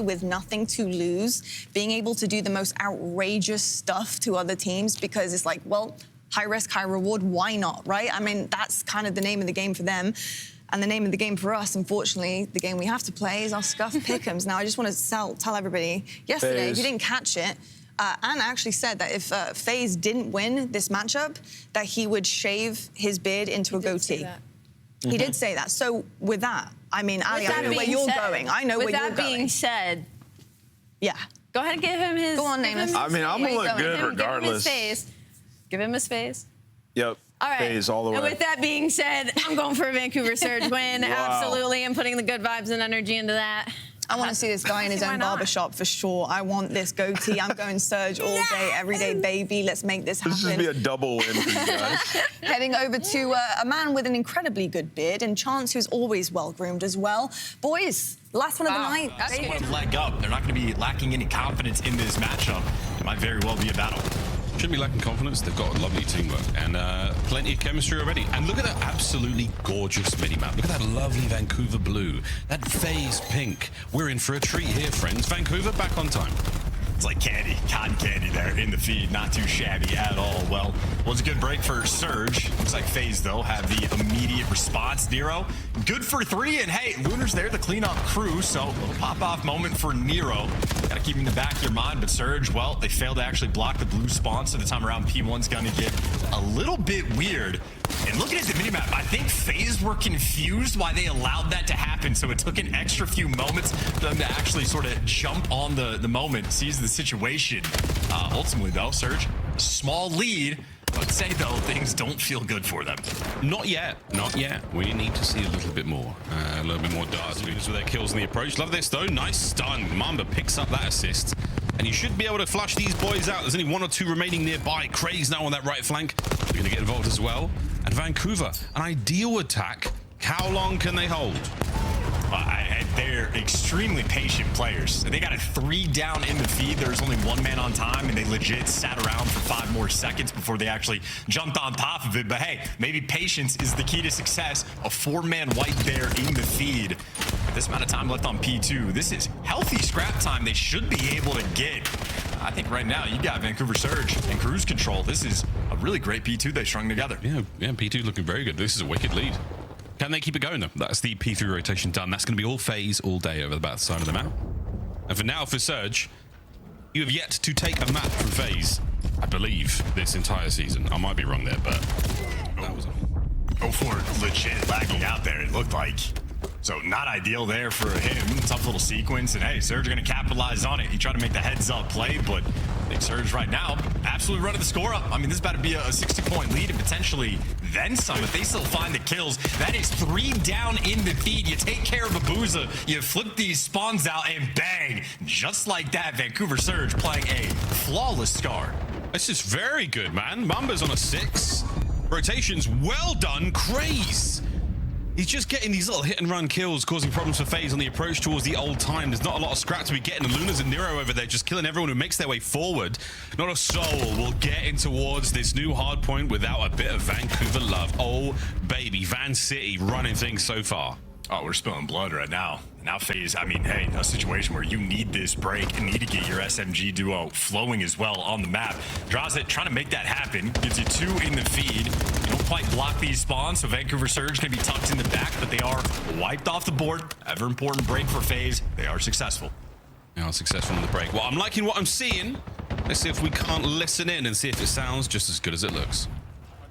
with nothing to lose, being able to do the most outrageous stuff to other teams because it's like, well, high risk, high reward, why not, right? I mean, that's kind of the name of the game for them. And the name of the game for us, unfortunately, the game we have to play is our Scuff Pick'ems. Now, I just want to tell everybody, yesterday, if you didn't catch it, Anna actually said that if FaZe didn't win this matchup, that he would shave his beard into a goatee. He did say that. So with that, I mean, Ali, I know where you're going. I know where you're going. With that being said, yeah. Go ahead and give him his... Go on, Nameless. I mean, I'm gonna look good regardless. Give him his face. Give him his face. Yep. All right. FaZe all the way. And with that being said, I'm going for a Vancouver Surge win. Wow. Absolutely. I'm putting the good vibes and energy into that. I want to see this guy in his own barbershop for sure. I want this goatee. I'm going Surge all day, every day, baby. Let's make this happen. This should be a double win for you guys. Heading over to a man with an incredibly good beard and Chance, who's always well-groomed as well. Boys, last one of the night. Someone leg up. They're not going to be lacking any confidence in this matchup. It might very well be a battle. Shouldn't be lacking confidence. They've got lovely teamwork and plenty of chemistry already. And look at that absolutely gorgeous minimap. Look at that lovely Vancouver blue, that FaZe pink. We're in for a treat here, friends. Vancouver back on time. It's like candy, cotton candy there in the feed. Not too shabby at all. Well, was a good break for Surge. Looks like FaZe, though, have the immediate response. Nero, good for 3. And, hey, Lunar's there to clean up crew. So, a little pop-off moment for Nero. Got to keep him in the back of your mind. But Surge, well, they failed to actually block the blue spawn. So, the time around, P1's going to get a little bit weird. And looking at the minimap, I think FaZe were confused why they allowed that to happen. So it took an extra few moments for them to actually sort of jump on the moment, seize the situation. Ultimately, though, Surge, small lead. I would say, though, things don't feel good for them. Not yet. Not yet. We need to see a little bit more. A little bit more darts with their kills in the approach. Love this, though. Nice stun. Mamba picks up that assist. And you should be able to flush these boys out. There's only 1 or 2 remaining nearby. Craig's now on that right flank. They're going to get involved as well. And Vancouver, an ideal attack. How long can they hold? They're extremely patient players. They got a 3 down in the feed. There was only 1 man on time, and they legit sat around for 5 more seconds before they actually jumped on top of it. But hey, maybe patience is the key to success. A 4-man wipe there in the feed. With this amount of time left on P2, this is healthy scrap time they should be able to get. I think right now you got Vancouver Surge and cruise control. This is a really great P2 they strung together. Yeah, P2 looking very good. This is a wicked lead. Can they keep it going, though? That's the P3 rotation done. That's going to be all FaZe all day over the back side of the map. And for now, for Surge, you have yet to take a map from FaZe, I believe, this entire season. I might be wrong there, but that was Go for it. Legit lagging out there, it looked like. So not ideal there for him. Tough little sequence. And hey, Surge are going to capitalize on it. He tried to make the heads up play, but I think Surge right now absolutely running the score up. I mean, this is about to be a 60-point lead and potentially then some. If they still find the kills, that is 3 down in the feed. You take care of Abuzah, you flip these spawns out, and bang. Just like that, Vancouver Surge playing a flawless Scar. This is very good, man. Mamba's on a 6. Rotations well done. Craze. He's just getting these little hit-and-run kills, causing problems for FaZe on the approach towards the old time. There's not a lot of scrap to be getting. The Lunas and Nero over there just killing everyone who makes their way forward. Not a soul will get in towards this new hard point without a bit of Vancouver love. Oh, baby. Van City running things so far. Oh, we're spilling blood right now. Now FaZe, I mean, hey, a situation where you need this break and need to get your SMG duo flowing as well on the map. Draws it, trying to make that happen. Gives you 2 in the feed. You don't quite block these spawns, so Vancouver Surge can be tucked in the back, but they are wiped off the board. Ever important break for FaZe. They are successful. They are successful in the break. Well, I'm liking what I'm seeing. Let's see if we can't listen in and see if it sounds just as good as it looks.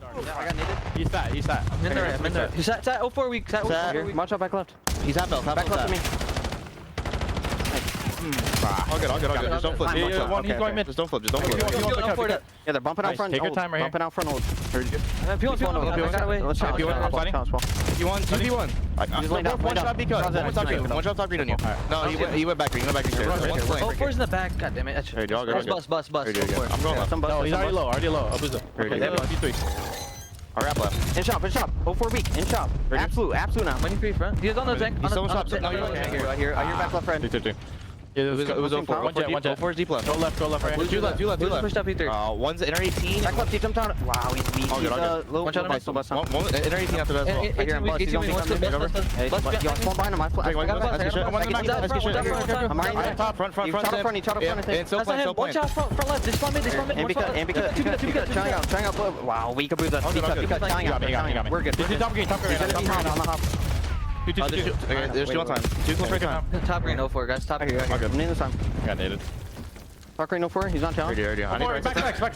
I got needed. He's fat. I'm in there. He's at 04 weeks. March out back left. He's at belt. Back left to me. I'll get. Just don't flip. He's going mid. Just don't flip. Yeah, they're bumping out front. Take your time right here. Bumping out front. Let's try. P1, 2v1. He's laying down. One shot because. One shot top green on you. No, he went back green. Oh, four's in the back. God damn it. Bust. I'm going left. No, he's already low. Abuzah. P3. All right, left. In shop. 04 weak. In shop. Absolute now. 23 front. He's on the tank. He's still in shop. I hear back left friend. 2. Yeah, it was 04. One jet. 04 is deep left. Go left, right. Two left. Pushed up P3. One's inner 18. Back left, he jumped down. Wow, he's weak. All good. Low One shot bus, on me. One inner 18 after that as well. I hear him bust. He's on me. Hey, yo, spawn behind him. I I'm right Top, front. He shot up front, I think. And still playing. One shot front left. They spawn mid. And because. Trying out. Wow, weak Abuzah. He cut. Trying out. We're good. Top green. He's gonna be on the hop. There's two on time. Two close right time. Top green 04, guys. Top here. I'm needing this time. Got naded. Top green 04, he's on town. Ready. Back text. I'm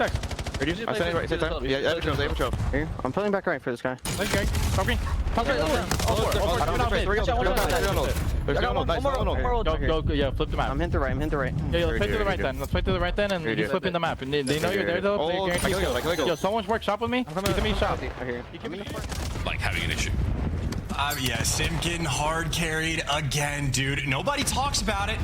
standing right. Same time. Yeah, they have a choke. Here, I'm pulling back right for this guy. Let's go. Top green. Top right. Go. Yeah, flip the map. I'm hitting the right. Yeah, let's play to the right then. And you flip in the map. And they know you're there though. They guarantee. Yo, someone's work shop with me. Give me a shot. Like having an issue. Yeah, Simkin hard carried again, dude. Nobody talks about it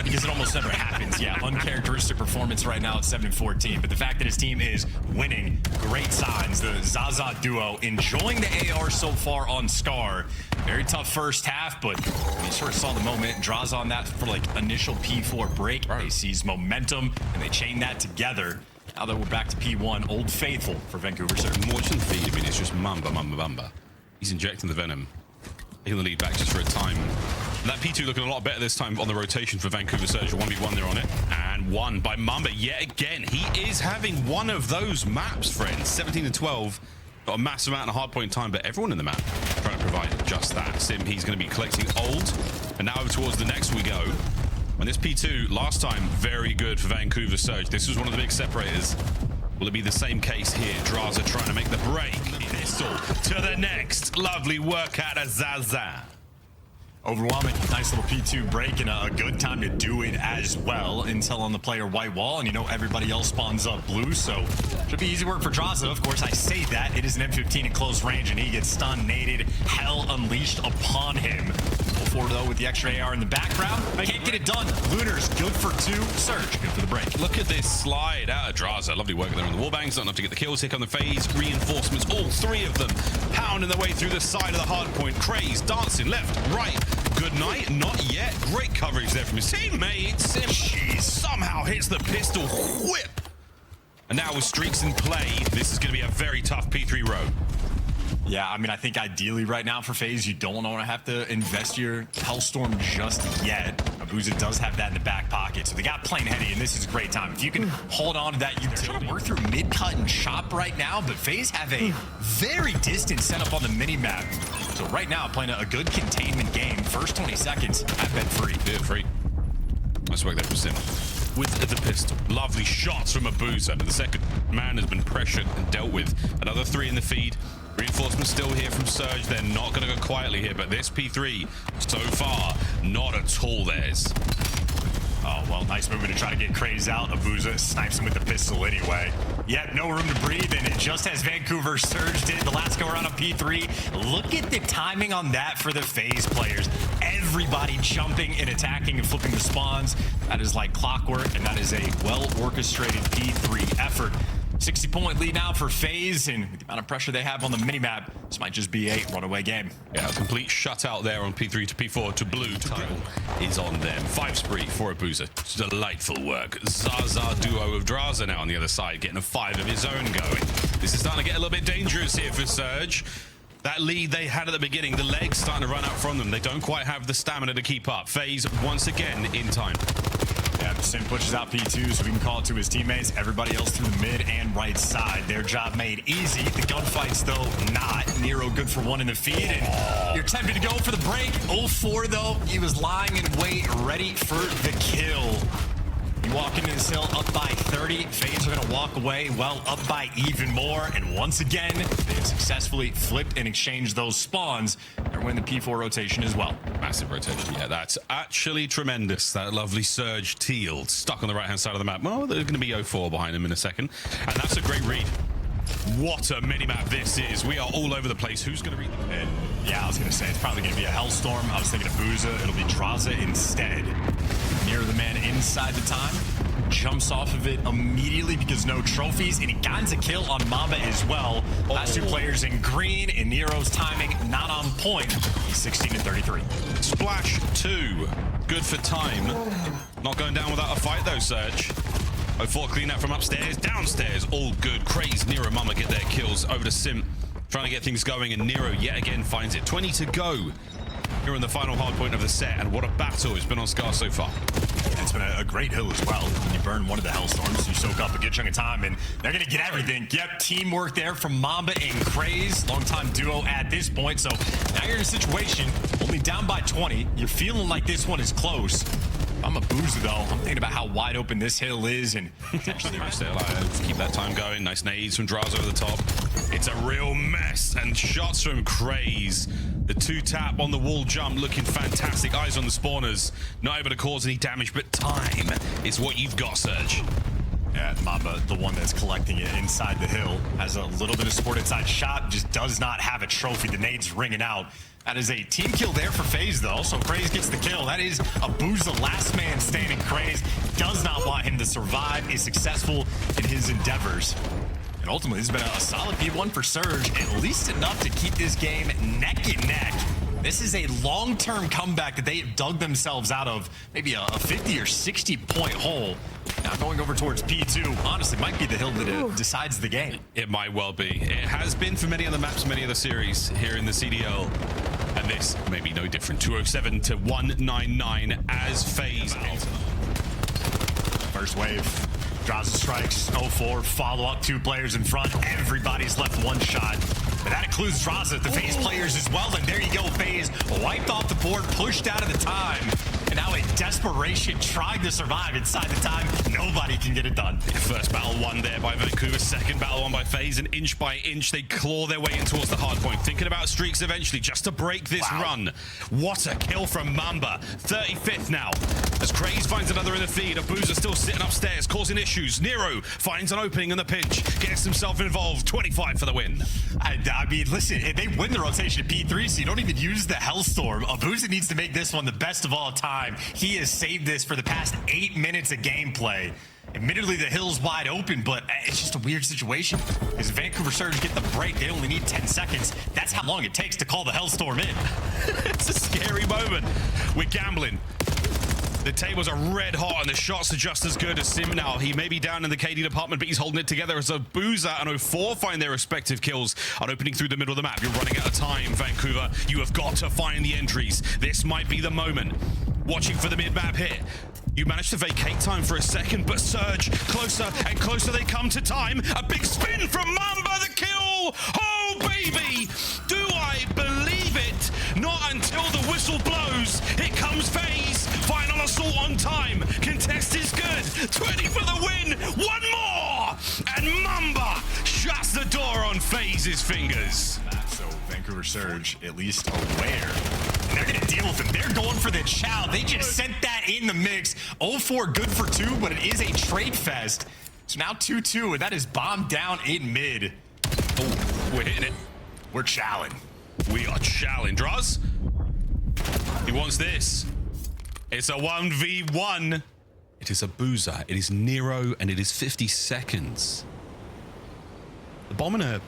because it almost never happens. Yeah, uncharacteristic performance right now at 7-14. But the fact that his team is winning, great signs. The Zaza duo enjoying the AR so far on Scar. Very tough first half, but we sort of saw the moment. Draws on that for like initial P4 break. They seize momentum and they chain that together. Now that we're back to P1, Old Faithful for Vancouver Surge. Watching the feed, I mean, it's just Mamba. He's injecting the venom. He'll lead back just for a time. That P2 looking a lot better this time on the rotation for Vancouver Surge. 1v1 there on it. And won by Mamba yet again. He is having one of those maps, friends. 17-12. Got a massive amount of hardpoint time, but everyone in the map trying to provide just that. Sim, he's going to be collecting old. And now over towards the next we go. And this P2, last time, very good for Vancouver Surge. This was one of the big separators. Will it be the same case here? Draza trying to make the break. Pistol to the next. Lovely work out of Zaza. Overwhelming. Nice little P2 break and a good time to do it as well. Intel on the player white wall, and you know everybody else spawns up blue, so should be easy work for Draza. Of course, I say that. It is an M15 at close range, and he gets stunned, naded, hell unleashed upon him. Forward though with the extra AR in the background. Can't get it done. Lunar's good for 2. Surge good for the break. Look at this slide out of Draza. Lovely work there on the wallbangs. Not enough to get the kills. Here come the FaZe reinforcements. All 3 of them pounding their way through the side of the hard point. Craze dancing left, right. Good night. Not yet. Great coverage there from his teammate. Sim somehow hits the pistol whip. And now with streaks in play, this is going to be a very tough P3 row. Yeah, I mean, I think ideally right now for FaZe, you don't want to have to invest your Hellstorm just yet. Abuzah does have that in the back pocket, so they got playing heady, and this is a great time. If you can hold on to that utility, work through mid-cut and chop right now, but FaZe have a very distant setup on the mini-map. So right now, playing a good containment game. First 20 seconds, I've been free. Yeah, free. Nice work there from Sim. With the pistol. Lovely shots from Abuzah. The second man has been pressured and dealt with. Another 3 in the feed. Reinforcements still here from Surge. They're not going to go quietly here, but this P3, so far, not at all theirs. Oh, well, nice movement to try to get Craze out. Abuzah snipes him with the pistol anyway. Yep, no room to breathe, and just as Vancouver Surge did the last go around on P3, look at the timing on that for the FaZe players. Everybody jumping and attacking and flipping the spawns. That is like clockwork, and that is a well-orchestrated P3 effort. 60-point lead now for FaZe, and with the amount of pressure they have on the minimap, this might just be a runaway game. Yeah, a complete shutout there on P3 to P4 to blue. Title is on them. 5 spree for Abuzah. Delightful work. Zaza duo of Draza now on the other side, getting a 5 of his own going. This is starting to get a little bit dangerous here for Surge. That lead they had at the beginning, the legs starting to run out from them. They don't quite have the stamina to keep up. FaZe once again in time. Yeah, Sim pushes out P2 so we can call it to his teammates. Everybody else through the mid and right side. Their job made easy. The gunfights, though, not. Nero good for 1 in the feed, and you're tempted to go for the break. 0-4, though. He was lying in wait, ready for the kill. You walk into this hill up by 30. FaZe are going to walk away, well, up by even more. And once again, they have successfully flipped and exchanged those spawns. They're winning the P4 rotation as well. Massive rotation. Yeah, that's actually tremendous. That lovely Surge teal stuck on the right-hand side of the map. Well, there's going to be 0-4 behind him in a second. And that's a great read. What a minimap this is. We are all over the place. Who's going to read them? And yeah, I was going to say, it's probably going to be a Hellstorm. I was thinking Abuzah. It'll be Draza instead. Near the man inside the time. Jumps off of it immediately because no trophies, and he gets a kill on Mamba as well. Last 2 players in green, and Nero's timing not on point. He's 16-33. Splash 2. good for time. Not going down without a fight though, Surge. 04 clean that from upstairs, downstairs, all good. Craze, Nero, Mamba get their kills over to Simp, trying to get things going, and Nero yet again finds it. 20 to go. Here in the final hard point of the set, and what a battle it's been on Scar so far. It's been a great hill as well. When you burn one of the Hellstorms, you soak up a good chunk of time, and they're going to get everything. Yep, teamwork there from Mamba and Craze. Long-time duo at this point, so now you're in a situation, only down by 20. You're feeling like this one is close. I'm Abuzah though. I'm thinking about how wide open this hill is, and Actually, stay alive. Keep that time going. Nice nades from Draz over the top. It's a real mess, and shots from Craze. The 2-tap on the wall jump looking fantastic. Eyes on the spawners. Not able to cause any damage, but time is what you've got, Surge. yeah, Mamba, the one that's collecting it inside the hill, has a little bit of support inside shot, just does not have a trophy. The nade's ringing out. That is a team kill there for FaZe, though, so Craze gets the kill. That is Abuzah, last man standing. Craze does not want him to survive, is successful in his endeavors. And ultimately, this has been a solid P1 for Surge, at least enough to keep this game neck and neck. This is a long-term comeback that they dug themselves out of, maybe a 50 or 60 point hole. Now going over towards P2, honestly, might be the hill that decides the game. It might well be. It has been for many other maps, many other series here in the CDL. And this may be no different. 207 to 199 as FaZe. First wave. Draws the strikes, 04, follow up, 2 players in front. Everybody's left 1 shot. But that includes Draza, the FaZe players as well. And there you go, FaZe wiped off the board, pushed out of the time. And now in desperation, trying to survive inside the time. Nobody can get it done. First battle won there by Vancouver. Second battle won by FaZe. And inch by inch, they claw their way in towards the hard point. Thinking about streaks eventually, just to break this run. What a kill from Mamba. 35th now. As Craze finds another in the feed. Abuzah still sitting upstairs, causing issues. Nero finds an opening in the pinch. Gets himself involved. 25 for the win. I mean, listen, if they win the rotation at P3, so you don't even use the Hellstorm. Abuzah needs to make this one the best of all time. He has saved this for the past 8 minutes of gameplay. Admittedly, the hill's wide open, but it's just a weird situation. As Vancouver Surge get the break, they only need 10 seconds. That's how long it takes to call the Hellstorm in. It's a scary moment. We're gambling. The tables are red hot, and the shots are just as good as Sim now. He may be down in the KD department, but he's holding it together as Abuzah and 04 find their respective kills on opening through the middle of the map. You're running out of time, Vancouver. You have got to find the entries. This might be the moment. Watching for the mid-map hit. You managed to vacate time for a second, but Surge, closer and closer they come to time. A big spin from Mamba, the kill! Oh, baby! Do I believe it? Not until the whistle blows. Here comes FaZe. Final assault on time. Contest is good. 20 for the win. One more! And Mamba shuts the door on FaZe's fingers. So Vancouver Surge, at least aware. And they're going to deal with him. They're going for the chow. They just sent that in the mix. 04 good for 2, but it is a trade fest. So now 2-2, and that is bombed down in mid. Oh, we're hitting it. We're chowing. We are chowing. Droz? He wants this. It's a 1v1. It is Abuzah, it is Nero, and it is 50 seconds. The bomb in a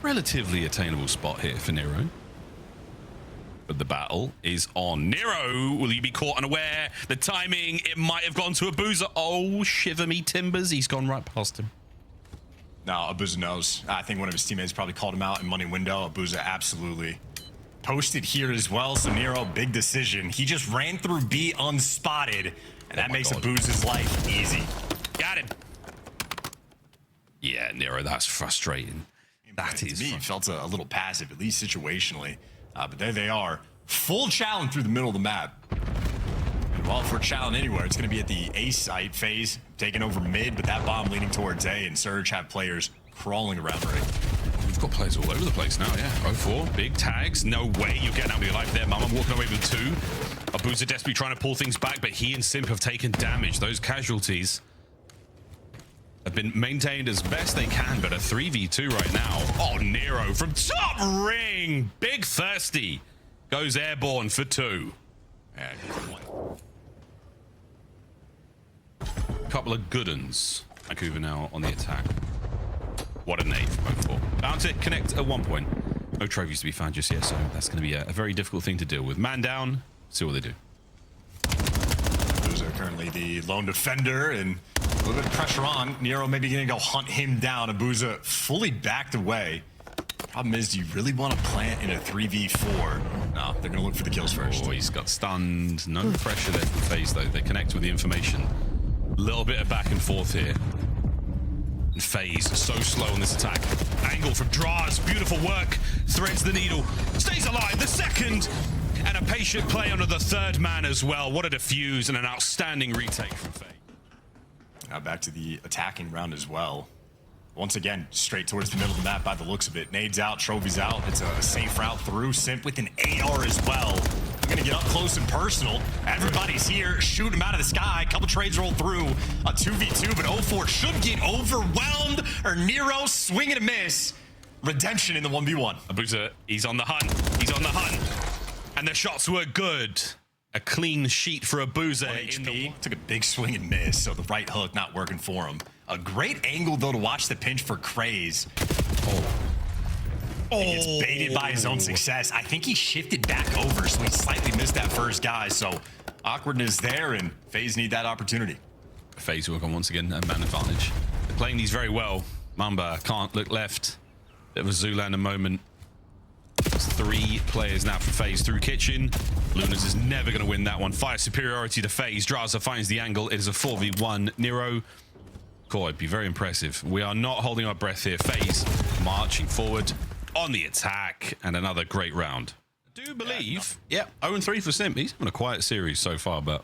relatively attainable spot here for Nero. But the battle is on. Nero, will he be caught unaware? The timing, it might have gone to Abuzah. Oh, shiver me timbers. He's gone right past him. No, Abuzah knows. I think one of his teammates probably called him out in money window. Abuzah absolutely posted here as well. So Nero, big decision. He just ran through B unspotted, and that makes Abuzah's life easy. Got him. Yeah, Nero, that's frustrating. That is me. Felt a little passive, at least situationally. But there they are. Full challenge through the middle of the map. And well, if we're challenging anywhere, it's going to be at the A site. FaZe taking over mid, but that bomb leaning towards A, and Surge have players crawling around right. We've got players all over the place now, yeah. 04, big tags. No way you're getting out of your life there, Mamba walking away with 2. Abuzah desperately trying to pull things back, but he and Simp have taken damage. Those casualties have been maintained as best they can, but a 3v2 right now. Oh, Nero from top ring. Big thirsty. Goes airborne for 2. And couple of good uns. Vancouver now on the attack. What a nade from 04. Bound to connect at one point. No trophies to be found just yet, so that's going to be a very difficult thing to deal with. Man down. See what they do. currently the lone defender, and a little bit of pressure on. Nero maybe gonna go hunt him down. Abuzah fully backed away. Problem is, do you really want to plant in a 3v4? No, they're gonna look for the kills first. Oh, he's got stunned. No pressure there from FaZe though. They connect with the information. A little bit of back and forth here. And FaZe so slow on this attack. Angle from Draz, beautiful work. Threads the needle, stays alive. The second, and a patient play under the third man as well. What a defuse and an outstanding retake from FaZe. Now back to the attacking round as well. Once again, straight towards the middle of the map by the looks of it. Nades out, trophies out. It's a safe route through. Simp with an AR as well. I'm gonna get up close and personal. Everybody's here. Shoot him out of the sky. Couple trades roll through. A 2v2, but 04 should get overwhelmed. Or Nero swing and a miss. Redemption in the 1v1. Abuzah, he's on the hunt. He's on the hunt. And the shots were good. A clean sheet for Abuzah. HP took a big swing and miss, so the right hook not working for him. A great angle, though, to watch the pinch for Craze. He gets baited by his own success. I think he shifted back over, so he slightly missed that first guy. So awkwardness there, and FaZe need that opportunity. FaZe work on once again a man advantage. They're playing these very well. Mamba can't look left. Bit of a Zoolander moment. It's 3 players now for FaZe through kitchen. Lunas is never going to win that one. Fire superiority to FaZe. Draza finds the angle. It is a 4v1. Nero. Cool, it'd be very impressive. We are not holding our breath here. FaZe marching forward on the attack. And another great round. I do believe, 0-3 for Simp. He's having a quiet series so far, but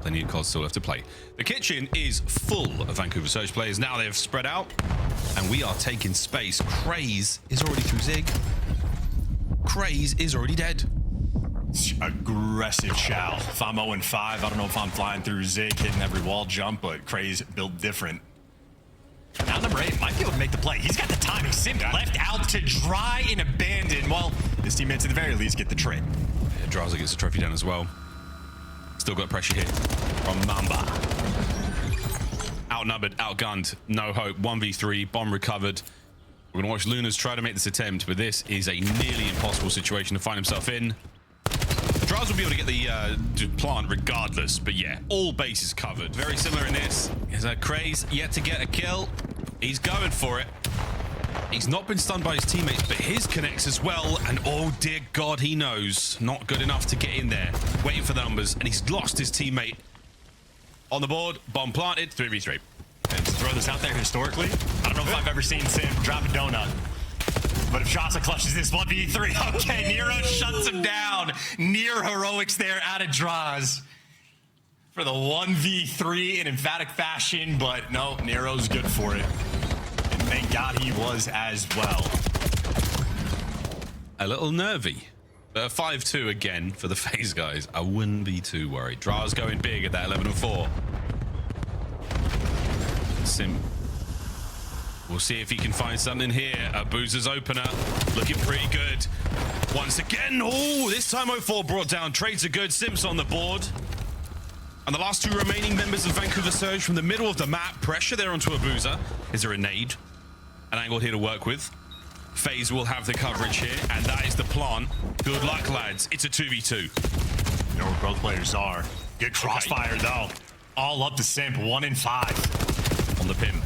plenty of cards still left to play. The kitchen is full of Vancouver Surge players. Now they have spread out, and we are taking space. Craze is already through Zig. Craze is already dead. Aggressive Shao. If I'm 0-5, I don't know if I'm flying through Zig, hitting every wall jump, but Craze built different. Now number 8 might be able to make the play. He's got the timing. Simp left out to dry and abandon. Well, his teammates at the very least get the trade. Yeah, Draza gets the trophy down as well. Still got pressure here from Mamba. Outnumbered, outgunned, no hope. 1v3, bomb recovered. We're gonna watch Lunas try to make this attempt, but this is a nearly impossible situation to find himself in. Draz will be able to get the plant regardless, but yeah, all bases covered. Very similar in this. Is that Craze yet to get a kill? He's going for it. He's not been stunned by his teammates, but his connects as well. And oh dear God, he knows. Not good enough to get in there. Waiting for the numbers, and he's lost his teammate. On the board, bomb planted, 3v3. And to throw this out there historically, I don't know if I've ever seen Simp drop a donut. But if Shasa clutches this 1v3, okay, Nero shuts him down. Near heroics there out of draws for the 1v3 in emphatic fashion, but no, Nero's good for it. And thank God he was as well. A little nervy. 5-2 again for the FaZe guys. I wouldn't be too worried. Dra's going big at that 11-4. Simp. We'll see if he can find something here. Abuzah's opener looking pretty good. Once again, oh, this time 04 brought down. Trades are good. Simp's on the board. And the last 2 remaining members of Vancouver Surge from the middle of the map. Pressure there onto Abuzah. Is there a nade? An angle here to work with. FaZe will have the coverage here, and that is the plant. Good luck, lads. It's a 2v2. You know where both players are. Good crossfire, though. All up to Simp, 1-5. On the pin.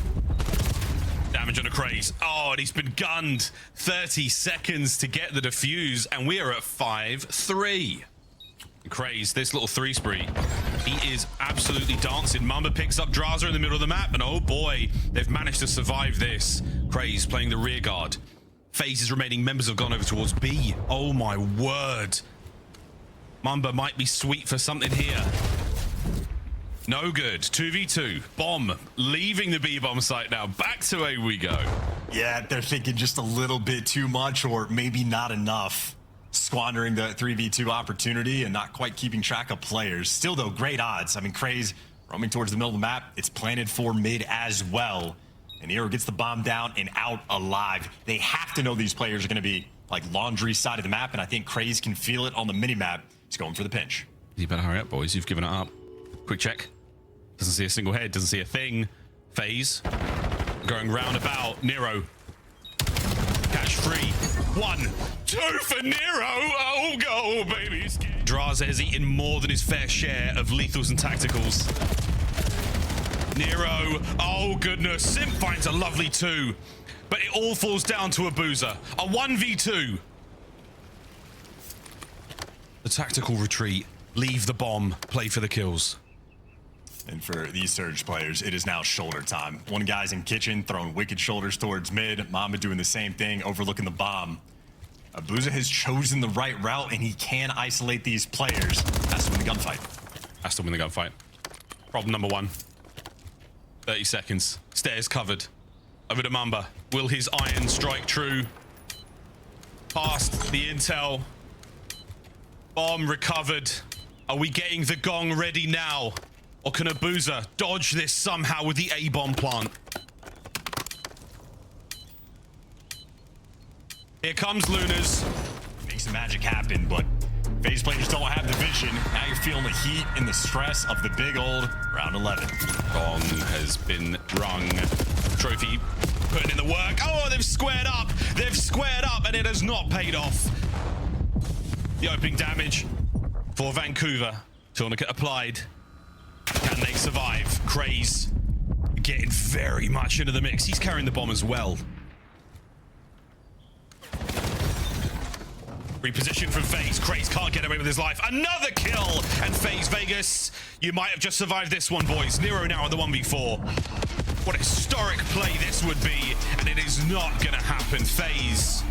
Damage on a Craze. Oh, and he's been gunned. 30 seconds to get the defuse, and we are at 5-3. Craze, this little 3 spree. He is absolutely dancing. Mamba picks up Draza in the middle of the map, and oh boy, they've managed to survive this. Craze playing the rear guard. FaZe's remaining members have gone over towards B. Oh my word. Mamba might be sweet for something here. No good. 2v2. Bomb leaving the B-bomb site now. Back to A we go. Yeah, they're thinking just a little bit too much or maybe not enough. Squandering the 3v2 opportunity and not quite keeping track of players. Still, though, great odds. I mean, Craze roaming towards the middle of the map. It's planted for mid as well. And Nero gets the bomb down and out alive. They have to know these players are going to be like laundry side of the map, and I think Craze can feel it on the mini-map. He's going for the pinch. You better hurry up, boys. You've given it up. Quick check. Doesn't see a single head. Doesn't see a thing. FaZe going roundabout. Nero. Catch free. 1, 2 for Nero. Oh, go, baby. Draza has eaten more than his fair share of lethals and tacticals. Nero, oh goodness, Simp finds a lovely 2. But it all falls down to Abuzah. A 1v2. The tactical retreat. Leave the bomb. Play for the kills. And for these Surge players, it is now shoulder time. One guy's in kitchen, throwing wicked shoulders towards mid. Mamba doing the same thing, overlooking the bomb. Abuzah has chosen the right route, and he can isolate these players. Has to win the gunfight. Has to win the gunfight. Problem number 1. 30 seconds. Stairs covered. Over to Mamba. Will his iron strike true? Past the intel. Bomb recovered. Are we getting the gong ready now? Or can Abuzah dodge this somehow with the A-bomb plant? Here comes Lunas. Makes the magic happen, but FaZe players don't have the vision. Now you're feeling the heat and the stress of the big old round 11. Gong has been rung. Trophy putting in the work. Oh, they've squared up. They've squared up, and it has not paid off. The opening damage for Vancouver. Tourniquet applied. Can they survive? Craze getting very much into the mix. He's carrying the bomb as well. Reposition from FaZe. Craze can't get away with his life. Another kill! And FaZe Vegas, you might have just survived this one, boys. Nero now on the 1v4. What a historic play this would be, and it is not going to happen. FaZe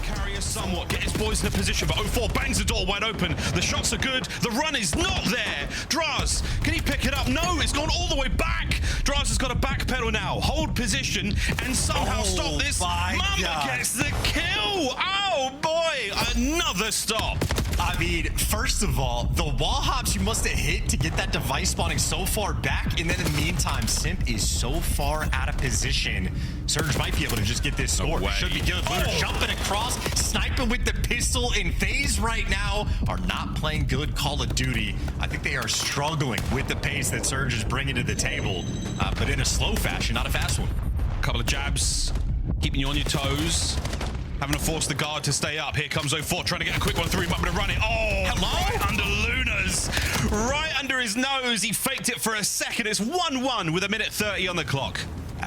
carry us somewhat, get his boys in a position, but 04 bangs the door wide open. The shots are good. The run is not there. Draz, can he pick it up? No, it's gone all the way back. Draz has got a backpedal now. Hold position and somehow stop this. Mamba gets the kill. Oh boy, another stop. I mean, first of all, the wall hops you must have hit to get that device spawning so far back, and then in the meantime, Simp is so far out of position. Surge might be able to just get this score. Should be good. Lunar jumping across, sniping with the pistol, and FaZe right now are not playing good Call of Duty. I think they are struggling with the pace that Surge is bringing to the table, but in a slow fashion, not a fast one. A couple of jabs, keeping you on your toes. Having to force the guard to stay up. Here comes 04, trying to get a quick one through. Mamba to run it. Oh, hello? Right under Lunas. Right under his nose. He faked it for a second. It's 1-1 with 1:30 on the clock.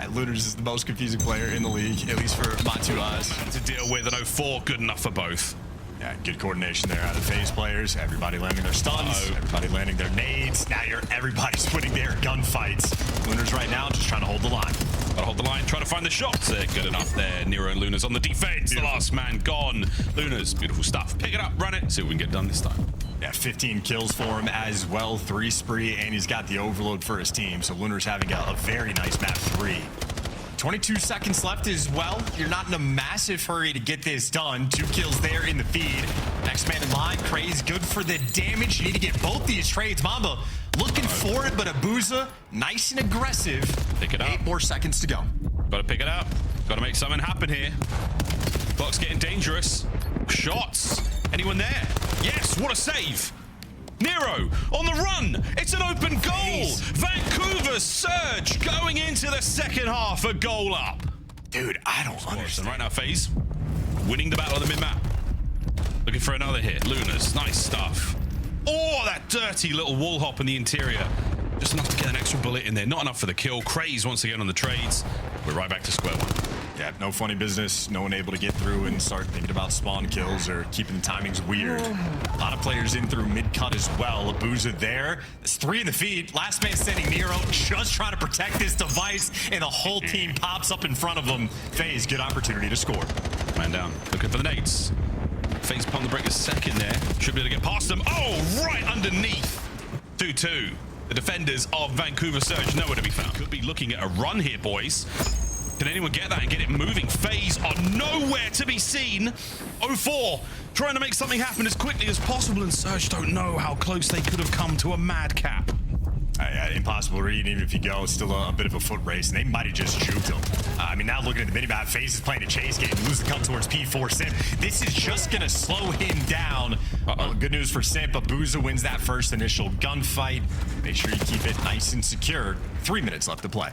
Lunas is the most confusing player in the league, at least for my 2 eyes. To deal with, and 04, good enough for both. Yeah, good coordination there out of the FaZe players. Everybody landing their stuns, everybody landing their nades. Now everybody's putting their gunfights. Lunas right now just trying to hold the line. Gotta hold the line, trying to find the shots. They're good enough there. Nero and Lunas on the defense. Beautiful. The last man gone. Lunas, beautiful stuff. Pick it up, run it, see what we can get done this time. Yeah, 15 kills for him as well, 3 spree, and he's got the overload for his team. So Luna's having a very nice map 3. 22 seconds left as well. You're not in a massive hurry to get this done. 2 kills there in the feed. Next man in line, Craze, good for the damage. You need to get both these trades. Mamba looking for it, but Abuzah, nice and aggressive. Pick it up. 8 more seconds to go. Gotta pick it up. Gotta make something happen here. Clock's getting dangerous. Shots. Anyone there? Yes, what a save. Nero on the run. It's an open goal. Vancouver Surge going into the second half, a goal up. Dude, I don't understand. Right now, FaZe winning the battle of the mid-map. Looking for another hit. Lunas, nice stuff. Oh, that dirty little wall hop in the interior. Just enough to get an extra bullet in there. Not enough for the kill. Craze once again on the trades. We're right back to square one. Yeah, no funny business. No one able to get through and start thinking about spawn kills or keeping the timings weird. A lot of players in through mid-cut as well. Abuzah there. There's 3 in the feed. Last man standing, Nero, just trying to protect this device, and the whole team pops up in front of him. FaZe, good opportunity to score. Man down. Looking for the nades. FaZe pump the break a second there. Should be able to get past them. Oh, right underneath. 2-2. The defenders of Vancouver Surge nowhere to be found. Could be looking at a run here, boys. Can anyone get that and get it moving? FaZe are nowhere to be seen. 04 trying to make something happen as quickly as possible, and Surge don't know how close they could have come to a madcap. Impossible to read, even if you go. It's still a bit of a foot race, and they might have just juked him. I mean, now looking at the minimap, FaZe is playing a chase game, lose the cut towards P4 Simp. This is just going to slow him down. Good news for Simp. Abuzah wins that first initial gunfight. Make sure you keep it nice and secure. 3 minutes left to play.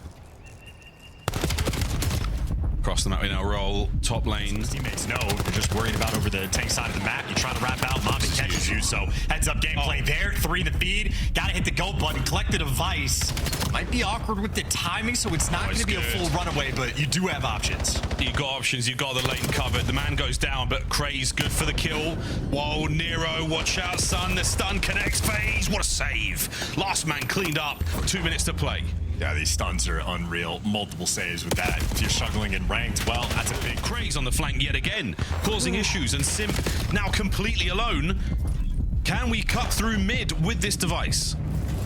across the map in a roll. Top lane. His teammates know you're just worried about over the tank side of the map. You try to wrap out, Mamba catches you. So heads up gameplay there. 3 in the feed. Gotta hit the go button. Collect the device. Might be awkward with the timing, so it's not going to be a full runaway, but you do have options. You got options. You've got the lane covered. The man goes down, but Craze good for the kill. Whoa, Nero, watch out, son. The stun connects. FaZe. What a save. Last man cleaned up. 2 minutes to play. Yeah, these stuns are unreal. Multiple saves with that. If you're struggling in ranked, well, that's a big Craze on the flank yet again, causing issues, and Simp now completely alone. Can we cut through mid with this device?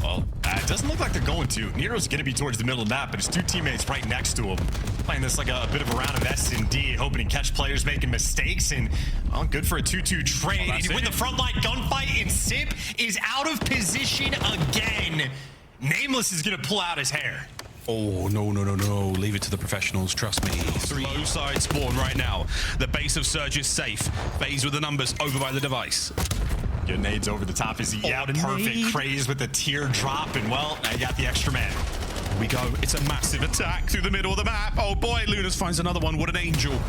Well, it doesn't look like they're going to. Nero's going to be towards the middle of the map, but his 2 teammates right next to him. Playing this like a bit of a round of S&D, hoping to catch players making mistakes, and, well, good for a 2-2 trade. Well, and with the frontline gunfight, and Simp is out of position again. Nameless is going to pull out his hair. Oh, no. Leave it to the professionals, trust me. 3 low side spawn right now. The base of Surge is safe. FaZe with the numbers over by the device. Good nades over the top. Is he? Yeah, perfect. Craze with the teardrop, and, well, now you got the extra man. Here we go. It's a massive attack through the middle of the map. Oh boy, Lunas finds another one. What an angel.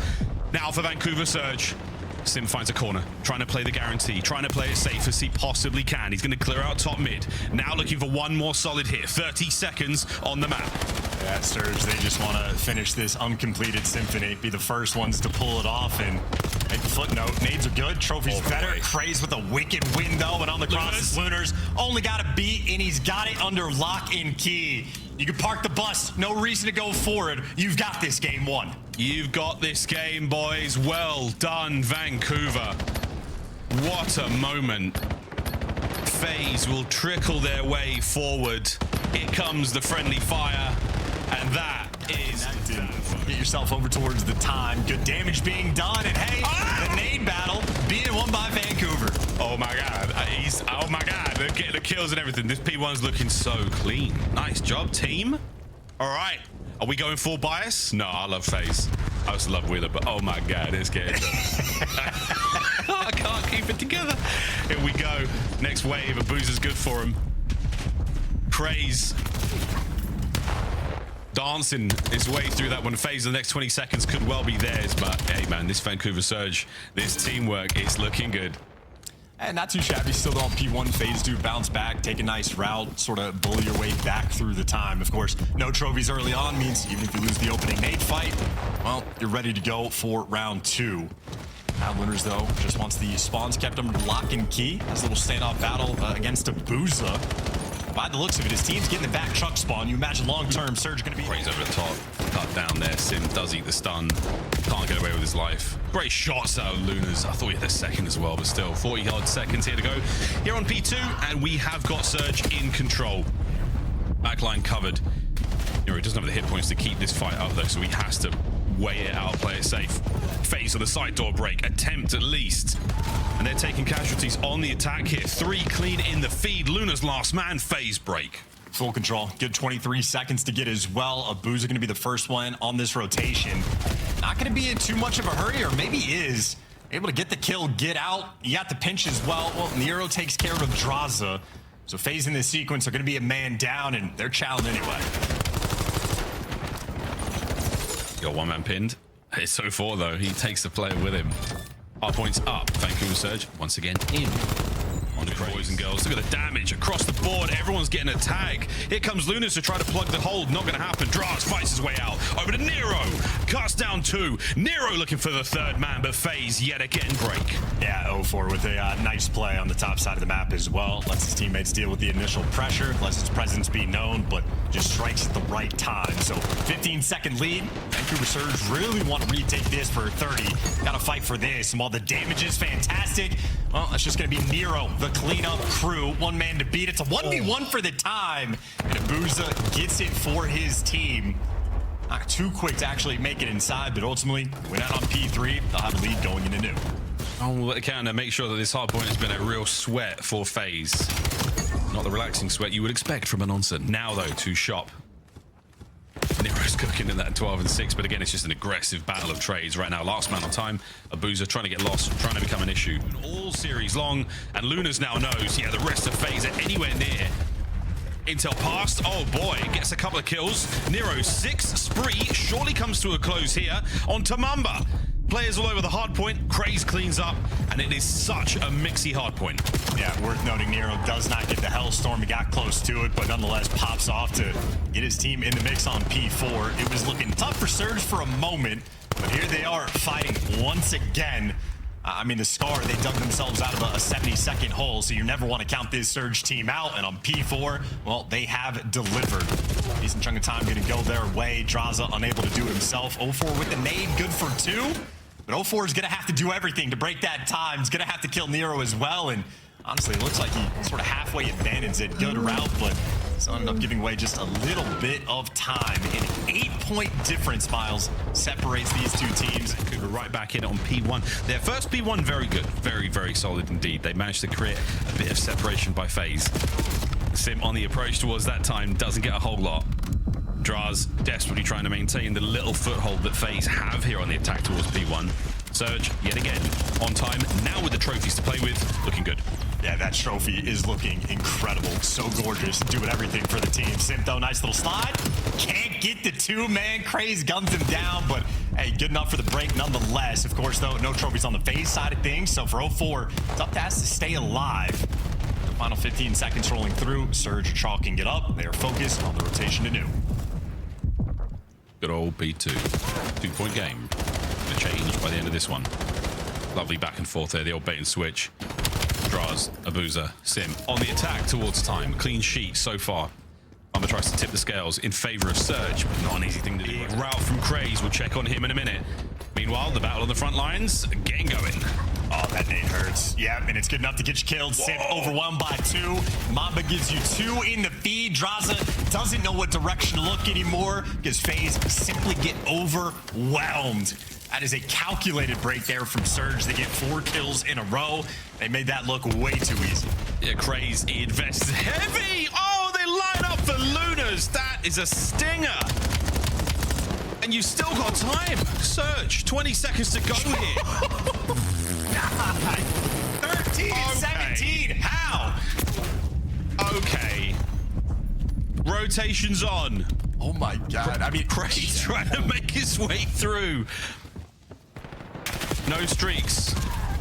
Now for Vancouver Surge. Sim finds a corner, trying to play the guarantee, trying to play it safe as he possibly can. He's going to clear out top mid. Now looking for one more solid hit. 30 seconds on the map. Yeah, Surge, they just want to finish this uncompleted symphony, be the first ones to pull it off, and make the footnote. Nades are good, trophies better. Craze with a wicked window, and on the crosses, Lunars only got a beat, and he's got it under lock and key. You can park the bus, no reason to go forward. You've got this game won. You've got this game, boys. Well done, Vancouver. What a moment. FaZe will trickle their way forward. Here comes the friendly fire, and that is... Get yourself over towards the time. Good damage being done, and hey, the nade battle being won by Vancouver. Oh my God, oh my God, they're getting the kills and everything. This P1's looking so clean. Nice job, team. All right, are we going full bias? No, I love FaZe. I also love Wheeler, but oh my God, it's getting I can't keep it together. Here we go. Next wave, Abuzah's good for him. Craze. Dancing his way through that one. FaZe, the next 20 seconds could well be theirs, but hey man, this Vancouver Surge, this teamwork, it's looking good. And not too shabby, still on P1. FaZe do bounce back, take a nice route, sort of bully your way back through the time. Of course, no trophies early on means even if you lose the opening nade fight, well, you're ready to go for round 2. Now Lunars, though, just wants the spawns kept under lock and key. Has a little standoff battle against Abuzah. By the looks of it, his team's getting the back truck spawn. You imagine long-term Surge going to be... Craze over the top, cut down there. Sim does eat the stun. Can't get away with his life. Great shots out of Lunas. I thought he had a second as well, but still, 40-odd seconds here to go. Here on P2, and we have got Surge in control. Backline covered. Nero doesn't have the hit points to keep this fight up, though, so he has to weigh it out, play it safe. FaZe on the side door break, attempt at least. And they're taking casualties on the attack here. 3 clean in the feed. Luna's last man, FaZe break. Full control. Good 23 seconds to get as well. Abuzah going to be the first one on this rotation. Not going to be in too much of a hurry, or maybe is. Able to get the kill, get out. You got the pinch as well. Well, Nero takes care of Abuzah. So FaZe in this sequence are going to be a man down, and they're challenged anyway. Got one man pinned. It's so far though. He takes the player with him. Hardpoint's up. Vancouver Surge once again in. On the boys and girls. Look at the damage across the board. Everyone's getting a tag. Here comes Lunas to try to plug the hold. Not going to happen. Draz fights his way out. Over to Nero. Cuts down 2. Nero looking for the third man, but FaZe yet again break. Yeah, 0-4 with a nice play on the top side of the map as well. Lets his teammates deal with the initial pressure. Lets his presence be known, but just strikes at the right time. So 15-second lead. Vancouver Surge really want to retake this for 30. Got to fight for this. And while the damage is fantastic, well, that's just going to be Nero, the cleanup crew. One man to beat. It's a 1v1 for the time. And Abuzah gets it for his team. Not too quick to actually make it inside, but ultimately, win out on P3. They'll have a lead going into new. Oh, they can make sure that this hardpoint has been a real sweat for FaZe. Not the relaxing sweat you would expect from an onset. Now, though, to shop. Nero's cooking in that 12 and 6, but again, it's just an aggressive battle of trades right now. Last man on time. Abuzah trying to get lost, trying to become an issue. All series long, and Lunas now knows, yeah, the rest of FaZe are anywhere near Intel passed. Oh boy, gets a couple of kills. Nero 6 spree surely comes to a close here onto Mamba. Players all over the hard point. Craze cleans up, and it is such a mixy hard point. Yeah, worth noting, Nero does not get the Hellstorm. He got close to it, but nonetheless pops off to get his team in the mix on P4. It was looking tough for Surge for a moment, but here they are fighting once again. I mean, the Scar, they dug themselves out of a 70-second hole, so you never want to count this Surge team out. And on P4, well, they have delivered. Decent chunk of time going to go their way. Draza unable to do it himself. 0-4 with the nade, good for 2. But 0-4 is going to have to do everything to break that time. He's going to have to kill Nero as well. And honestly, it looks like he sort of halfway abandons it. Good route, but so ended up giving away just a little bit of time. An 8-point difference, Miles, separates these two teams. Could go right back in on P1. Their first P1, very good. Very, very solid indeed. They managed to create a bit of separation by FaZe. Sim on the approach towards that time doesn't get a whole lot. Draz desperately trying to maintain the little foothold that FaZe have here on the attack towards P1. Surge, yet again, on time, now with the trophies to play with, looking good. Yeah, that trophy is looking incredible. So gorgeous, doing everything for the team. Sim, though, nice little slide. Can't get the 2-man. Craze guns him down, but hey, good enough for the break nonetheless. Of course, though, no trophies on the FaZe side of things, so for 0-4, tough task to stay alive. The final 15 seconds rolling through. Surge chalking it up. They are focused on the rotation to new. Good old P2. 2-point game. Gonna change by the end of this one. Lovely back and forth there, the old bait and switch. Draz, Abuzah, Sim on the attack towards time. Clean sheet so far. Mamba tries to tip the scales in favor of Surge, but not an easy thing to do. Route from Craze, we'll check on him in a minute. Meanwhile, the battle on the front lines, getting going. Oh, that nade hurts. Yeah, and it's good enough to get you killed. Sim overwhelmed by 2. Mamba gives you 2 in the feed. Draza doesn't know what direction to look anymore because FaZe simply get overwhelmed. That is a calculated break there from Surge. They get 4 kills in a row. They made that look way too easy. Yeah, Craze invests heavy. Oh, they line up for Lunas. That is a stinger. And you've still got time. Surge, 20 seconds to go here. 13, okay. 17, how? Okay. Rotation's on. Oh my God, I mean, Craze trying to make his way through. No streaks.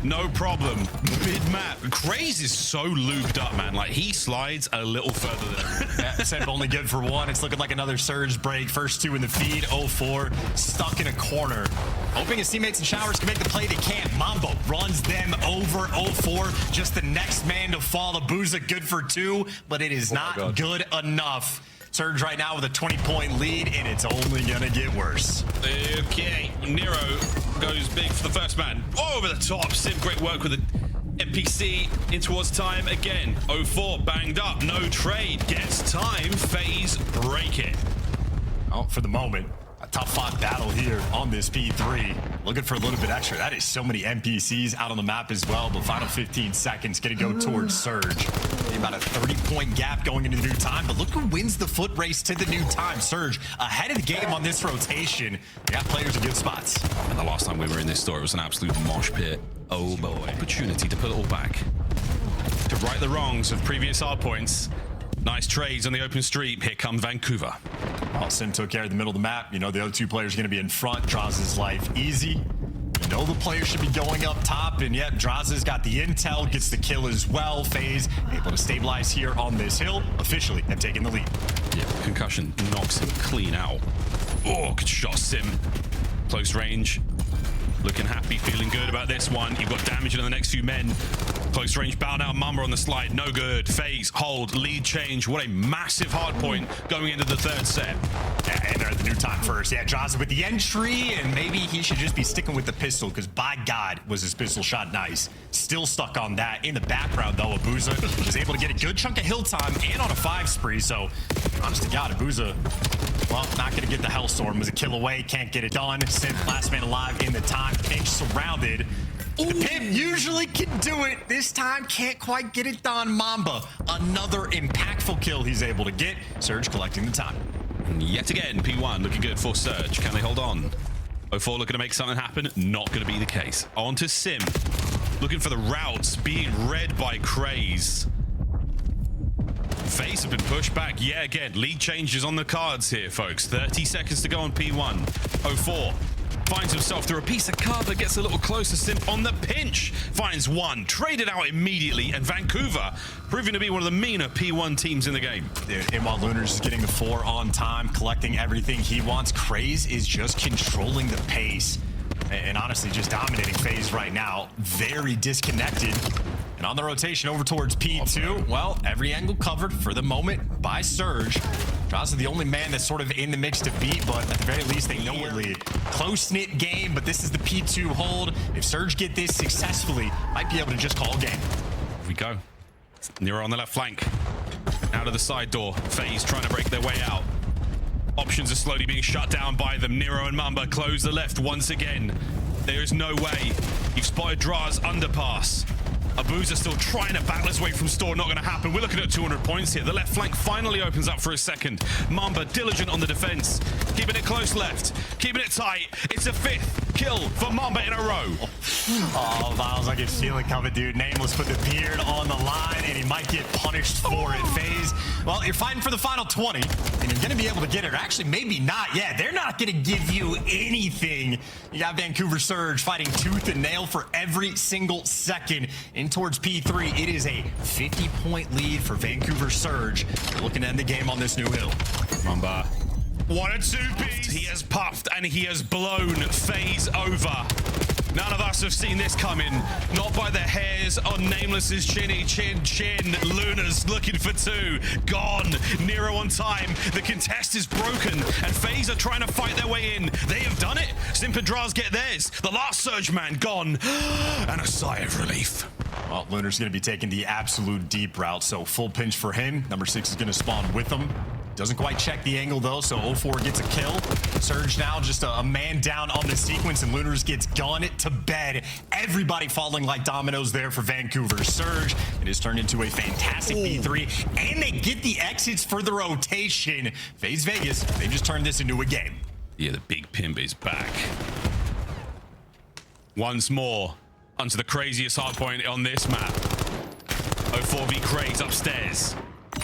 No problem. Mid-map. Craze is so lubed up, man. Like, he slides a little further than yeah, Seb only good for 1. It's looking like another Surge break. First 2 in the feed. 0-4. Stuck in a corner. Hoping his teammates and Showers can make the play. They can't. Mamba runs them over. 0-4. Just the next man to fall. Abuzah good for 2, but it is not good enough. Surge right now with a 20-point lead, and it's only gonna get worse. Okay, Nero goes big for the first man. Over the top. Sim, great work with the NPC in towards time again. 0-4 banged up, no trade. Gets time. FaZe break it. Oh, for the moment, a top 5 battle here on this P3. Looking for a little bit extra. That is so many NPCs out on the map as well. But final 15 seconds gonna go towards Surge. About a 30-point gap going into the new time, but look who wins the foot race to the new time. Surge ahead of the game on this rotation. They got players in good spots. And the last time we were in this store, it was an absolute mosh pit. Oh boy. Opportunity to put it all back. To right the wrongs of previous hard points. Nice trades on the open street. Here comes Vancouver. Sim took care of the middle of the map. You know, the other 2 players are going to be in front. Draws his life easy. You know the player should be going up top, and yet Draza's got the intel, gets the kill as well. FaZe able to stabilize here on this hill. Officially have taken the lead. Yeah, concussion knocks him clean out. Oh, good shot, Sim. Close range. Looking happy, feeling good about this one. You've got damage on the next few men. Close range, bow down, Mamba on the slide. No good. FaZe, hold, lead change. What a massive hard point going into the 3rd set. Yeah, and they're at the new time first. Yeah, Draza with the entry, and maybe he should just be sticking with the pistol, because by God, was his pistol shot nice. Still stuck on that. In the background, though, Abuzah was able to get a good chunk of hill time and on a 5 spree, so honest to God, Abuzah, well, not going to get the Hellstorm. Was a kill away, can't get it done. Sim, last man alive in the time, pinch surrounded. The Pimp usually can do it. This time, can't quite get it done. Mamba, another impactful kill he's able to get. Surge collecting the time. And yet again, P1 looking good for Surge. Can they hold on? 0-4 looking to make something happen. Not going to be the case. On to Sim. Looking for the routes being read by Craze. FaZe have been pushed back. Yeah, again, lead changes on the cards here, folks. 30 seconds to go on P1. 04 finds himself through a piece of cover, gets a little closer. Simp on the pinch finds one, traded out immediately, and Vancouver proving to be one of the meaner P1 teams in the game. Dude, and while Lunars is getting the 4 on time, collecting everything he wants, Craze is just controlling the pace and honestly just dominating FaZe right now. Very disconnected. And on the rotation over towards P2, well, every angle covered for the moment by Surge. Jaws is the only man that's sort of in the mix to beat, but at the very least, they know it lead. Close-knit game, but this is the P2 hold. If Surge get this successfully, might be able to just call game. Here we go. Nero on the left flank. Out of the side door. FaZe trying to break their way out. Options are slowly being shut down by them. Nero and Mamba close the left once again. There is no way. You've spotted Dra's underpass. Abuzah still trying to battle his way from store. Not going to happen. We're looking at 200 points here. The left flank finally opens up for a second. Mamba diligent on the defense. Keeping it close left. Keeping it tight. It's a 5th kill for Mamba in a row. Oh, Viles, I can feel it coming, dude. Nameless put the beard on the line, and he might get punished for it. FaZe, well, you're fighting for the final 20, and you're going to be able to get it. Or actually, maybe not. Yeah, they're not going to give you anything. You got Vancouver Surge fighting tooth and nail for every single second. In towards P3, it is a 50-point lead for Vancouver Surge. They're looking to end the game on this new hill. Mamba. 1 and 2 piece. He has puffed and he has blown FaZe over. None of us have seen this coming. Not by the hairs on Nameless's chinny chin. Luna's looking for 2. Gone. Nero on time. The contest is broken and FaZe are trying to fight their way in. They have done it. Simp and Draz get theirs. The last Surge man gone. And a sigh of relief. Well, Lunar's going to be taking the absolute deep route, so full pinch for him. Number 6 is going to spawn with him. Doesn't quite check the angle, though, so 04 gets a kill. Surge now just a man down on the sequence, and Lunars gets gunned to bed. Everybody falling like dominoes there for Vancouver Surge. It has turned into a fantastic B3, and they get the exits for the rotation. FaZe Vegas, they just turned this into a game. Yeah, the big pimp is back. Once more, onto the craziest hardpoint on this map. 04v Craze upstairs.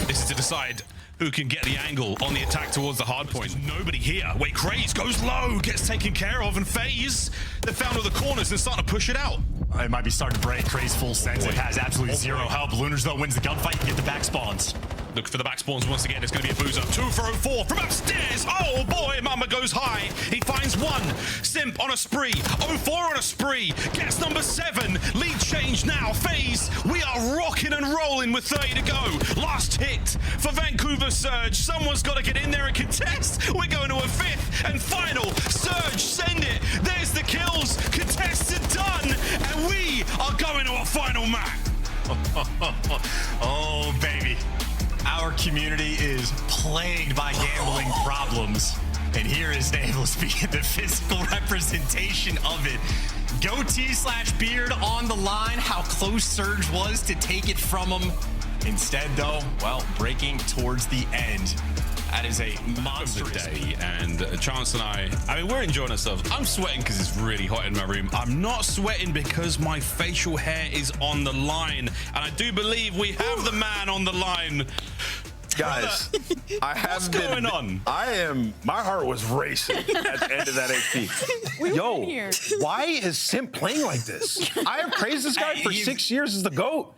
This is to decide who can get the angle on the attack towards the hardpoint. Nobody here. Wait, Craze goes low, gets taken care of, and FaZe, they found all the corners and starting to push it out. It might be starting to break. Craze full sense. It has absolutely zero help. Lunars, though, wins the gunfight. You get the back spawns. Look for the back spawns once again. It's going to be Abuzah. 2 for 04 from upstairs. Oh boy, Mamba goes high. He finds 1. Simp on a spree. 04 on a spree. Gets number 7. Lead change now. FaZe, we are rocking and rolling with 30 to go. Last hit for Vancouver Surge. Someone's got to get in there and contest. We're going to a 5th and final. Surge, send it. There's the kills. Contested done. And we are going to a final map. Oh, baby. Our community is plagued by gambling problems. And here is Nameless being the physical representation of it. Goatee/beard on the line. How close Surge was to take it from him. Instead, though, well, breaking towards the end. That is a monstrous day, and Chance and I mean, we're enjoying ourselves. I'm sweating because it's really hot in my room. I'm not sweating because my facial hair is on the line, and I do believe we have the man on the line. Guys, I have What's going on? My heart was racing at the end of that AP. Yo, why is Simp playing like this? I have praised this guy for 6 years as the GOAT.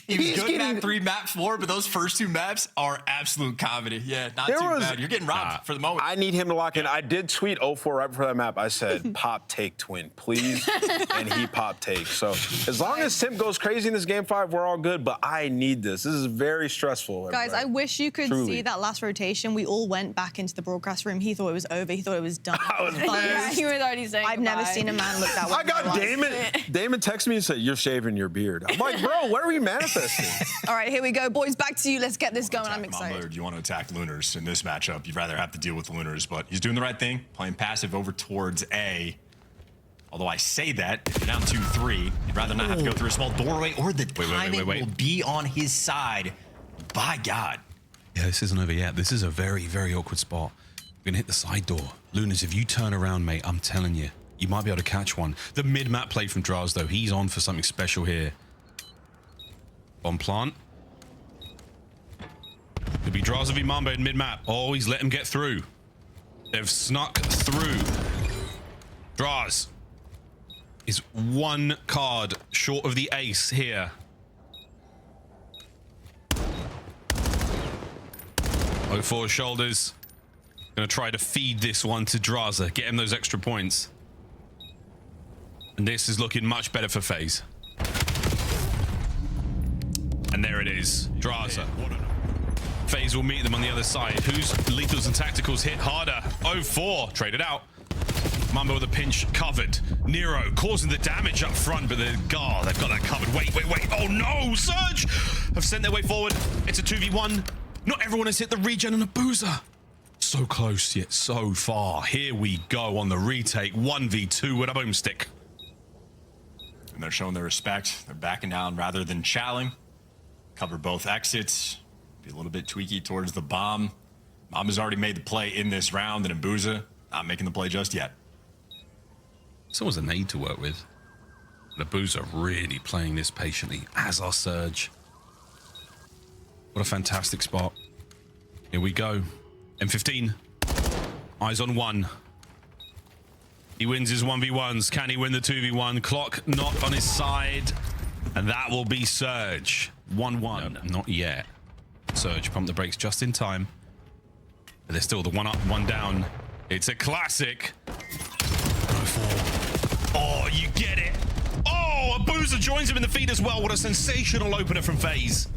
He was good map 3, map 4, but those first 2 maps are absolute comedy. Yeah, not too bad. You're getting robbed for the moment. I need him to lock in. I did tweet 04 right before that map. I said, pop take twin, please. And he pop take. So as long as Simp goes crazy in this game 5, we're all good. But I need this. This is very stressful. Guys, I wish you could see that last rotation. We all went back into the broadcast room. He thought it was over. He thought it was done. Yeah, he was already saying I've never seen a man look that way. I got Damon. Damon texted me and said, you're shaving your beard. I'm like, bro, what are we manifesting? All right, here we go. Boys, back to you. Let's get this going. I'm excited. Mamba, you want to attack Lunars in this matchup. You'd rather have to deal with Lunars, but he's doing the right thing, playing passive over towards A. Although I say that, if you're down 2-3, you'd rather not have to go through a small doorway, or the timing will be on his side. By God. Yeah, this isn't over yet. This is a very, very awkward spot. We're going to hit the side door. Lunars, if you turn around, mate, I'm telling you, you might be able to catch one. The mid-map play from Draz, though, he's on for something special here. Bomb plant. It'll be Draza v Mamba in mid-map. Oh, he's let him get through. They've snuck through. Draz is 1 card short of the ace here. 04 shoulders. Gonna try to feed this one to Draza, get him those extra points. And this is looking much better for FaZe. And there it is, Draza. FaZe will meet them on the other side. Whose lethals and tacticals hit harder? 04 traded out. Mamba with a pinch covered. Nero causing the damage up front, but they've got that covered. Wait. Oh no, Surge have sent their way forward. It's a 2v1. Not everyone has hit the regen on Abuzah. So close, yet so far. Here we go on the retake. 1v2 with a boomstick. And they're showing their respect. They're backing down rather than challing. Cover both exits. Be a little bit tweaky towards the bomb. Mamba's already made the play in this round, and Abuzah not making the play just yet. Someone's a nade to work with. And Abuzah really playing this patiently, as our Surge. What a fantastic spot. Here we go. M15. Eyes on 1. He wins his 1v1s. Can he win the 2v1? Clock not on his side. And that will be Surge. 1-1. No, not yet. Surge pumped the brakes just in time. But they're still the 1 up, 1 down. It's a classic. 04. Oh, you get it. Oh, Abuzah joins him in the feed as well. What a sensational opener from FaZe.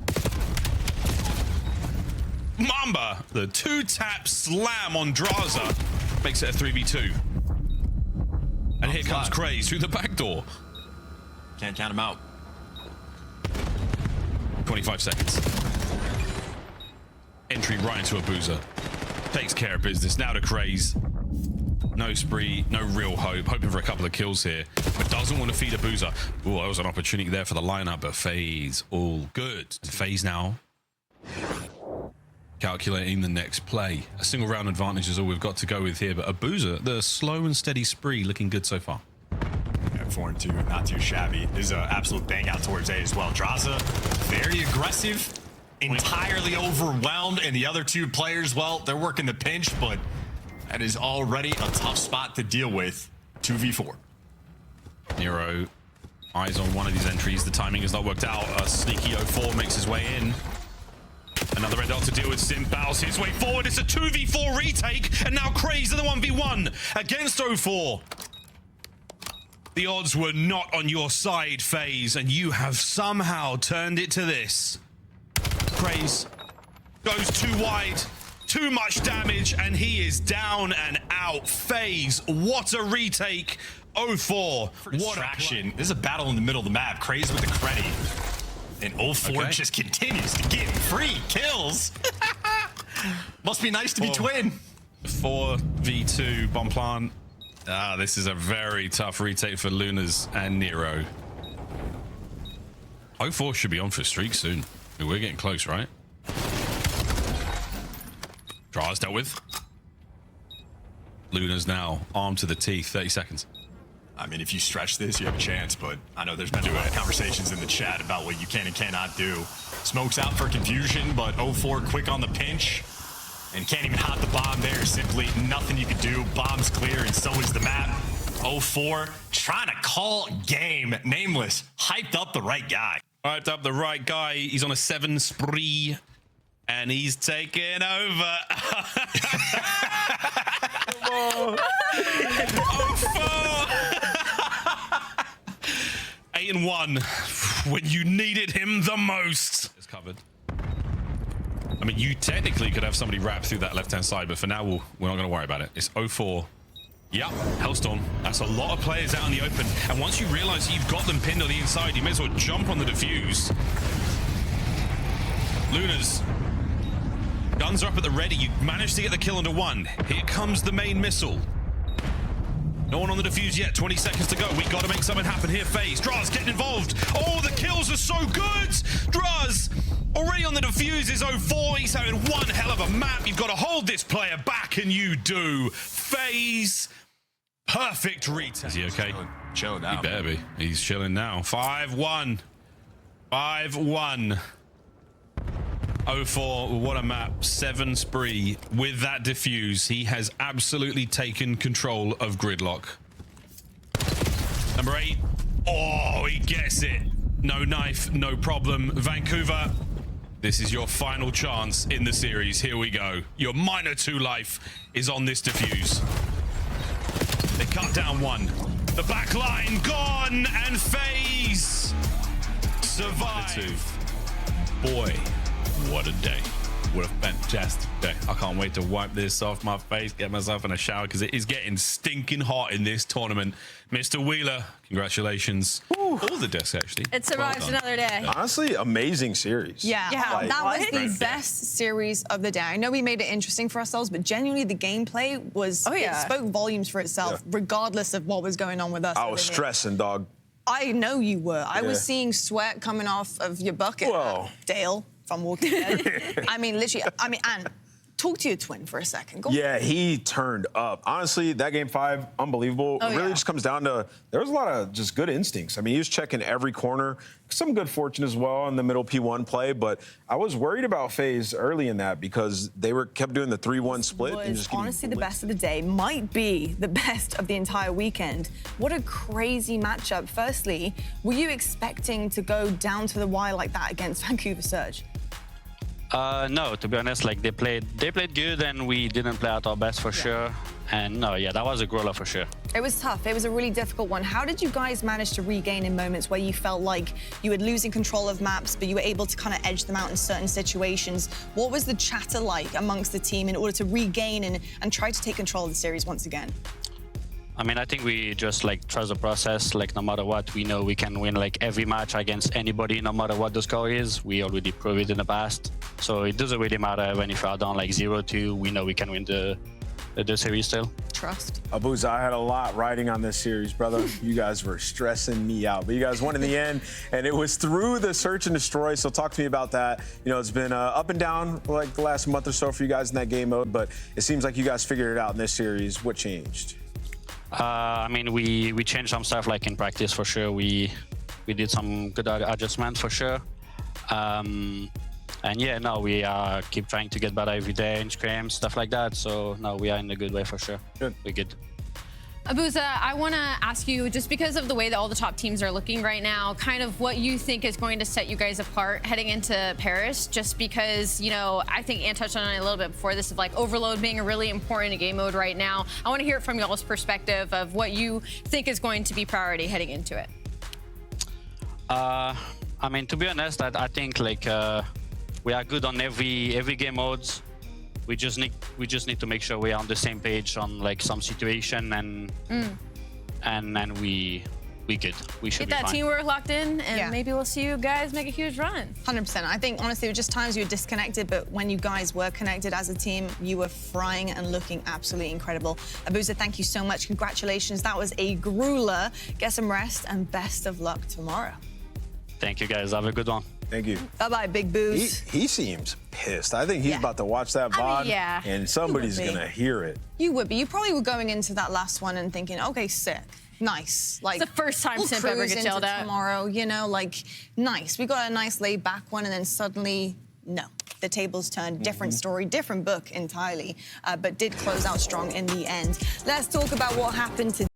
Mamba, the 2-tap slam on Draza makes it a 3v2. And here comes Craze through the back door. Can't count him out. 25 seconds. Entry right into Abuzah. Takes care of business. Now to Craze. No spree, no real hope. Hoping for a couple of kills here, but doesn't want to feed Abuzah. Oh, that was an opportunity there for the lineup, but FaZe all good. FaZe now calculating the next play. A single round advantage is all we've got to go with here, but Abuzah, the slow and steady spree, looking good so far. Yeah, 4-2, not too shabby. This is an absolute bang out towards A as well. Draza, very aggressive, entirely overwhelmed, and the other 2 players, well, they're working the pinch, but that is already a tough spot to deal with. 2v4. Nero, eyes on one of these entries. The timing has not worked out. A sneaky 04 makes his way in. Another red dot to deal with. Sim battles his way forward. It's a 2v4 retake, and now Craze in the 1v1 against 04. The odds were not on your side, FaZe, and you have somehow turned it to this. Craze goes too wide. Too much damage, and he is down and out. FaZe, what a retake. 04, what traction. This is a battle in the middle of the map. Craze with the credit. And 04 just continues to get free kills. Must be nice to be twin. 4v2 bomb plant. This is a very tough retake for Lunas and Nero. 04 should be on for a streak soon. I mean, we're getting close, right? Draz dealt with. Luna's now armed to the teeth. 30 seconds. I mean, if you stretch this, you have a chance, but I know there's been conversations in the chat about what you can and cannot do. Smokes out for confusion, but 04 quick on the pinch. And can't even hot the bomb there. Simply nothing you can do. Bomb's clear, and so is the map. 04 trying to call game. Nameless hyped up the right guy. Hyped up the right guy. He's on a 7 spree. And he's taking over. 8-1 when you needed him the most. It's covered. I mean, you technically could have somebody wrap through that left-hand side, but for now, we're not going to worry about it. It's 04. Yep, Hellstorm. That's a lot of players out in the open. And once you realize you've got them pinned on the inside, you may as well jump on the defuse. Lunas. Guns are up at the ready. You managed to get the kill under 1. Here comes the main missile. No one on the defuse yet. 20 seconds to go. We got to make something happen here. FaZe. Draz getting involved. Oh, the kills are so good. Draz already on the defuse is 04. He's having one hell of a map. You've got to hold this player back, and you do. FaZe. Perfect retake. Is he okay? Chilling now. He better be. He's chilling now. 5-1. 5-1. 04, what a map. 7 spree. With that defuse, he has absolutely taken control of Gridlock. Number 8. Oh, he gets it. No knife, no problem. Vancouver, this is your final chance in the series. Here we go. Your -2 life is on this defuse. They cut down 1. The back line gone, and FaZe survive. Boy, what a day. What a fantastic day. I can't wait to wipe this off my face, get myself in a shower, because it is getting stinking hot in this tournament. Mr. Wheeler, congratulations. All the deaths, actually. It survives another day. Honestly, amazing series. Yeah, Like, that was the great. best series of the day. I know we made it interesting for ourselves, but genuinely the gameplay was, it spoke volumes for itself, regardless of what was going on with us. I was stressing, dog. I know you were. I was seeing sweat coming off of your bucket, Dale, from Walking Dead. I mean, literally, and talk to your twin for a second. Go on. He turned up. Honestly, that game 5, unbelievable. It really just comes down to, there was a lot of just good instincts. I mean, he was checking every corner. Some good fortune as well in the middle P1 play, but I was worried about FaZe early in that because they kept doing the 3-1 split. Was and just honestly the best of the day, might be the best of the entire weekend. What a crazy matchup. Firstly, were you expecting to go down to the wire like that against Vancouver Surge? No, to be honest, like they played good and we didn't play at our best for sure. And no, that was a growler for sure. It was tough. It was a really difficult one. How did you guys manage to regain in moments where you felt like you were losing control of maps, but you were able to kind of edge them out in certain situations? What was the chatter like amongst the team in order to regain and try to take control of the series once again? I mean, I think we just like trust the process. Like no matter what, we know we can win like every match against anybody, no matter what the score is. We already proved it in the past, so it doesn't really matter when if we are down like 0-2. We know we can win the series still. Trust. Abuzah, I had a lot riding on this series, brother. You guys were stressing me out, but you guys won in the end, and it was through the search and destroy. So talk to me about that. You know, it's been up and down like the last month or so for you guys in that game mode, but it seems like you guys figured it out in this series. What changed? I mean, we changed some stuff like in practice for sure. We did some good adjustments for sure. And yeah, no, we keep trying to get better every day in scrims, stuff like that. So no, we are in a good way for sure. Good. We're good. Abuzah, I want to ask you, just because of the way that all the top teams are looking right now, kind of what you think is going to set you guys apart heading into Paris, just because, you know, I think Ann touched on it a little bit before this, of like overload being a really important in game mode right now. I want to hear it from y'all's perspective of what you think is going to be priority heading into it. I mean, to be honest, I think like we are good on every game modes. We just need to make sure we are on the same page on like some situation and we good. We should get be that fine. teamwork locked in, and maybe we'll see you guys make a huge run. 100%. I think honestly, there were just times you were disconnected, but when you guys were connected as a team, you were frying and looking absolutely incredible. Abuzah, thank you so much. Congratulations. That was a grueler. Get some rest and best of luck tomorrow. Thank you guys. Have a good one. Thank you. Bye-bye, Big Booze. He seems pissed. I think he's about to watch that VOD, and somebody's going to hear it. You would be. You probably were going into that last one and thinking, okay, sick. Nice. Like, it's the first time we'll Simp ever cruise gets into yelled at. tomorrow, you know, like, nice. We got a nice laid-back one, and then suddenly, no. The tables turned. Different story, different book entirely, but did close out strong in the end. Let's talk about what happened today.